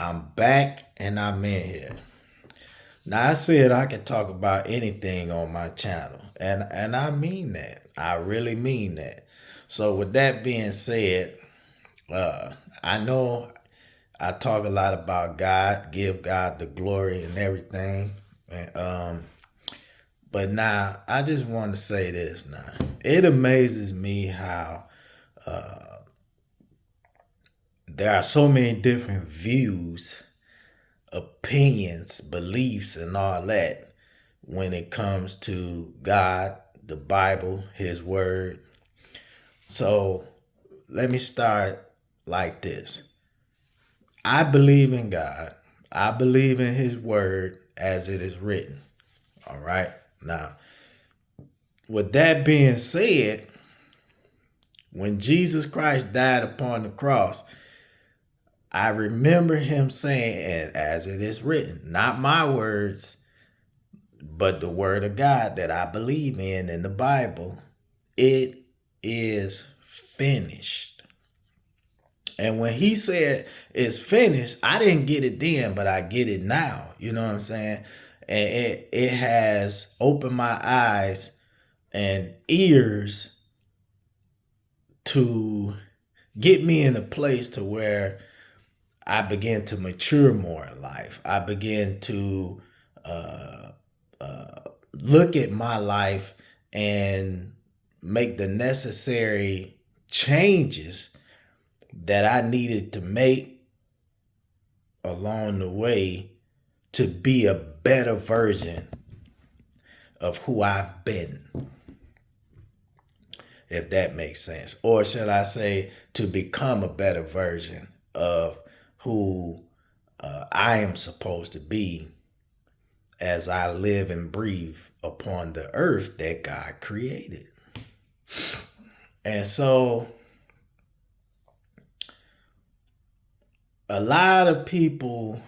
I'm back and I'm in here. Now I said I can talk about anything on my channel, and I mean that. I really mean that. So with that being said, I know I talk a lot about God, give God the glory and everything, but now I just want to say this. Now it amazes me how there are so many different views, opinions, beliefs, and all that when it comes to God, the Bible, His Word. So let me start like this. I believe in God. I believe in His Word as it is written. All right. Now, with that being said, when Jesus Christ died upon the cross, I remember Him saying, and as it is written, not my words, but the word of God that I believe in the Bible, it is finished. And when He said it's finished, I didn't get it then, but I get it now. You know what I'm saying? And it has opened my eyes and ears to get me in a place to where I began to mature more in life. I began to look at my life and make the necessary changes that I needed to make along the way to be a better version of who I've been, if that makes sense. Or should I say, to become a better version of who I am supposed to be as I live and breathe upon the earth that God created. And so a lot of people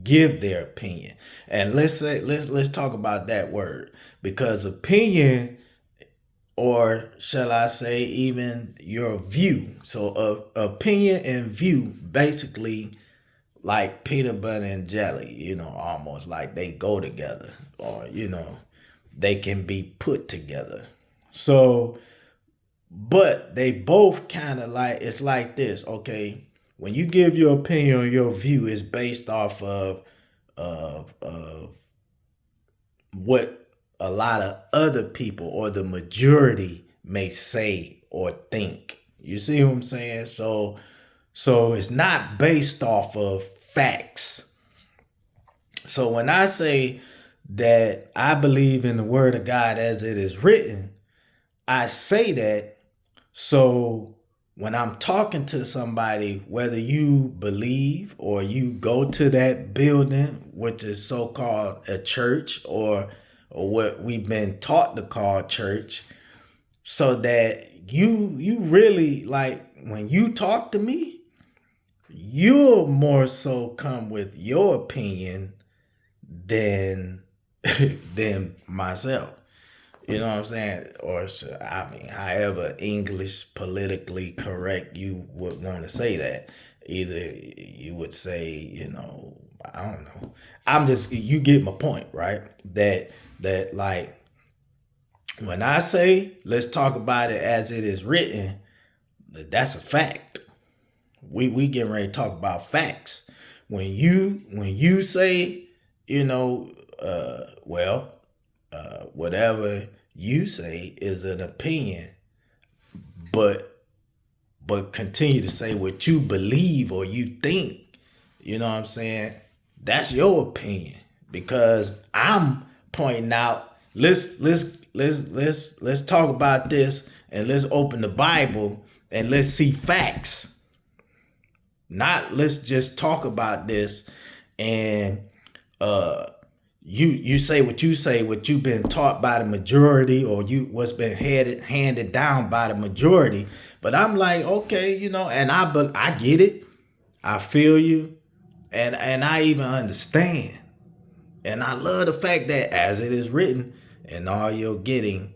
give their opinion. And let's talk about that word, because opinion, or shall I say even your view. So opinion and view basically like peanut butter and jelly, almost like they go together, or they can be put together. So but they both kind of like, it's like this, okay? When you give your opinion or your view, is based off of what a lot of other people or the majority may say or think. You see what I'm saying? So it's not based off of facts. So when I say that I believe in the word of God as it is written, I say that so when I'm talking to somebody, whether you believe or you go to that building, which is so-called a church, or what we've been taught to call church, so that you really, like, when you talk to me, you'll more so come with your opinion than than myself. You know what I'm saying? Or however English politically correct you would want to say that. Either you would say, I don't know. You get my point, right? That like, when I say let's talk about it as it is written, that's a fact. We getting ready to talk about facts. When you say, whatever you say is an opinion, but continue to say what you believe or you think, you know what I'm saying? That's your opinion, because I'm pointing out, let's talk about this, and let's open the Bible and let's see facts. Not let's just talk about this and you say what you say, what you've been taught by the majority, or what's been handed down by the majority. But I'm like, okay, and I get it. I feel you, and I even understand. And I love the fact that as it is written, and all you're getting,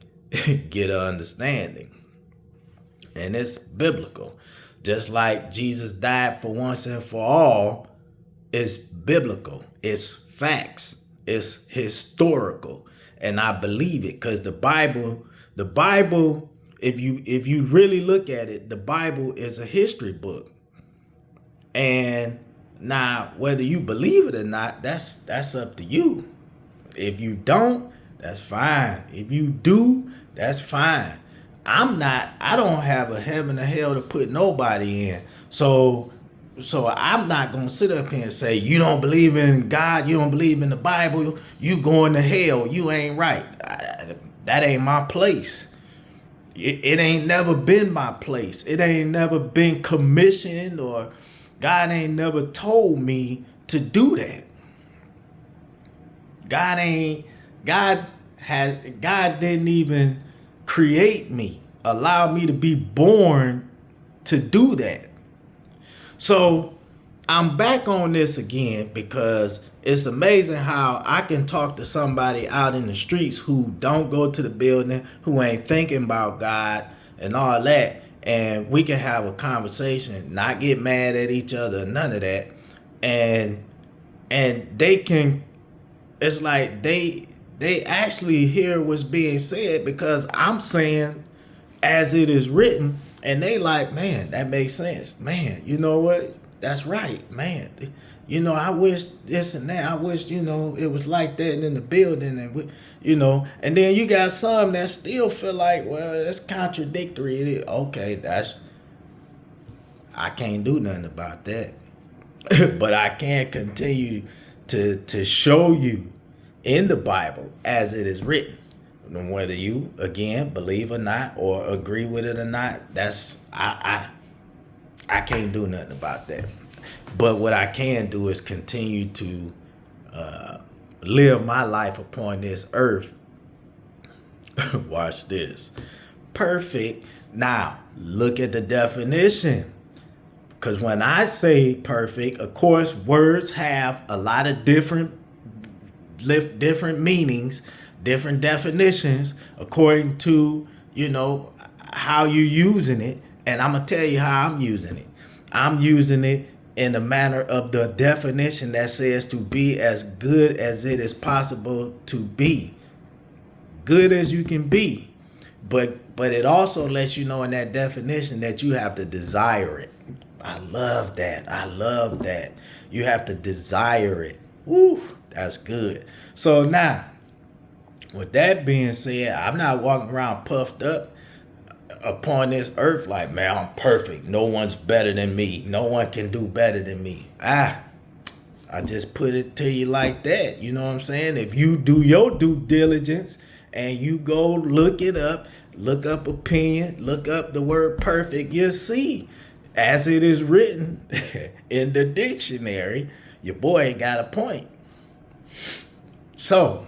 get an understanding. And it's biblical. just like Jesus died for once and for all, is biblical. It's facts. It's historical. And I believe it because the Bible, if you really look at it, the Bible is a history book. And now whether you believe it or not, that's up to you. If you don't, that's fine. If you do, that's fine. I don't have a heaven or hell to put nobody in. So I'm not going to sit up here and say, you don't believe in God, you don't believe in the Bible, you going to hell, you ain't right. That ain't my place. It ain't never been my place. It ain't never been commissioned, or God ain't never told me to do that. God didn't even create me, allow me to be born to do that. So I'm back on this again because it's amazing how I can talk to somebody out in the streets who don't go to the building, who ain't thinking about God and all that, and we can have a conversation, not get mad at each other, none of that. And they can, it's like they actually hear what's being said because I'm saying as it is written, and they like, man, that makes sense. Man, you know what? That's right, man. You know, I wish this and that. I wish, you know, it was like that in the building, and you know. And then you got some that still feel like, well, that's contradictory. Okay, I can't do nothing about that. But I can continue to show you in the Bible as it is written. And whether you, again, believe or not, or agree with it or not, that's I can't do nothing about that. But what I can do is continue to live my life upon this earth. Watch this. Perfect. Now, look at the definition. Because when I say perfect, of course, words have a lot of different meanings, different definitions, according to, you know, how you're using it. And I'm going to tell you how I'm using it. I'm using it in the manner of the definition that says to be as good as it is possible to be. Good as you can be. But it also lets you know in that definition that you have to desire it. I love that. I love that. You have to desire it. Woo, that's good. So now, with that being said, I'm not walking around puffed up upon this earth like, man, I'm perfect. No one's better than me. No one can do better than me. I just put it to you like that. You know what I'm saying? If you do your due diligence and you go look it up, look up opinion, look up the word perfect, you'll see, as it is written in the dictionary, your boy got a point. So,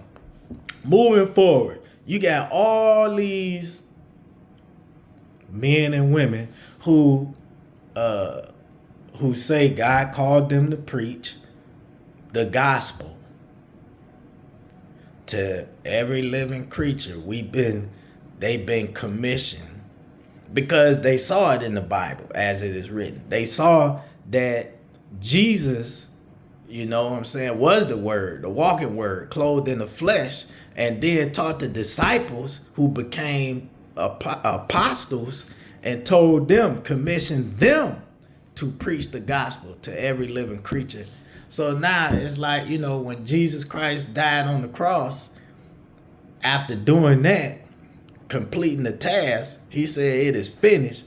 moving forward, you got all these men and women who say God called them to preach the gospel to every living creature. They've been commissioned because they saw it in the Bible as it is written. They saw that Jesus, you know what I'm saying, was the word, the walking word, clothed in the flesh, and then taught the disciples who became apostles and told them, commissioned them to preach the gospel to every living creature. So now it's like, you know, when Jesus Christ died on the cross, after doing that, completing the task, he said it is finished.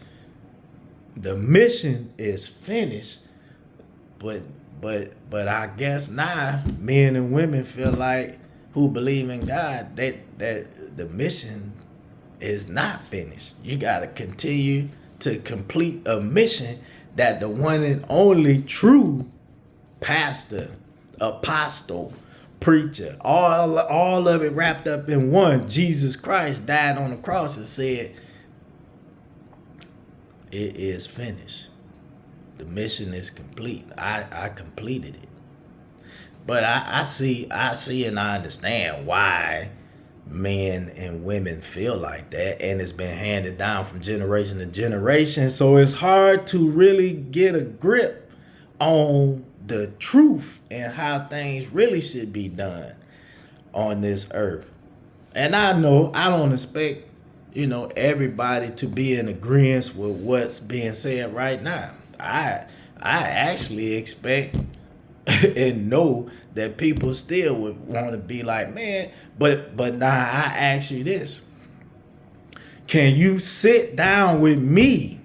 The mission is finished. But I guess now men and women feel like, who believe in God, that the mission is not finished. You got to continue to complete a mission that the one and only true pastor, apostle, preacher, all of it wrapped up in one, Jesus Christ, died on the cross and said, it is finished. The mission is complete. I completed it. But I see and I understand why men and women feel like that, and it's been handed down from generation to generation. So it's hard to really get a grip on the truth and how things really should be done on this earth. And I know I don't expect, everybody to be in agreement with what's being said right now. I actually expect and know that people still would want to be like, man, but now I ask you this. Can you sit down with me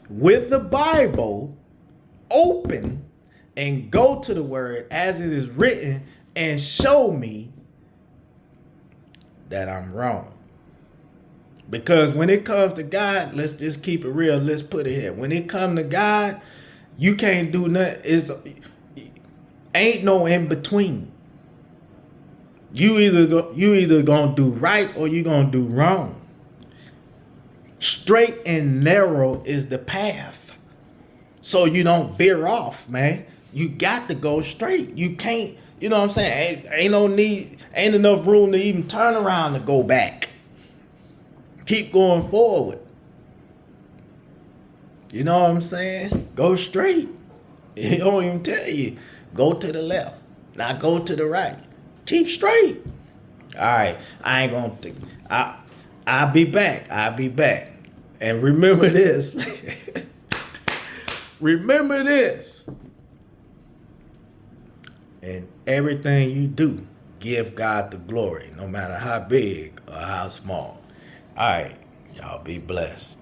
with the Bible open and go to the word as it is written and show me that I'm wrong? Because when it comes to God, let's just keep it real. Let's put it here. When it comes to God, you can't do nothing. Ain't no in between. You either gonna do right or you gonna do wrong. Straight and narrow is the path, so you don't veer off, man. You got to go straight. You can't. You know what I'm saying? Ain't no need. Ain't enough room to even turn around to go back. Keep going forward. You know what I'm saying? Go straight. It don't even tell you. Go to the left. Now go to the right. Keep straight. All right. I ain't gonna think. I'll be back. I'll be back. And remember this. Remember this. And everything you do, give God the glory, no matter how big or how small. All right. Y'all be blessed.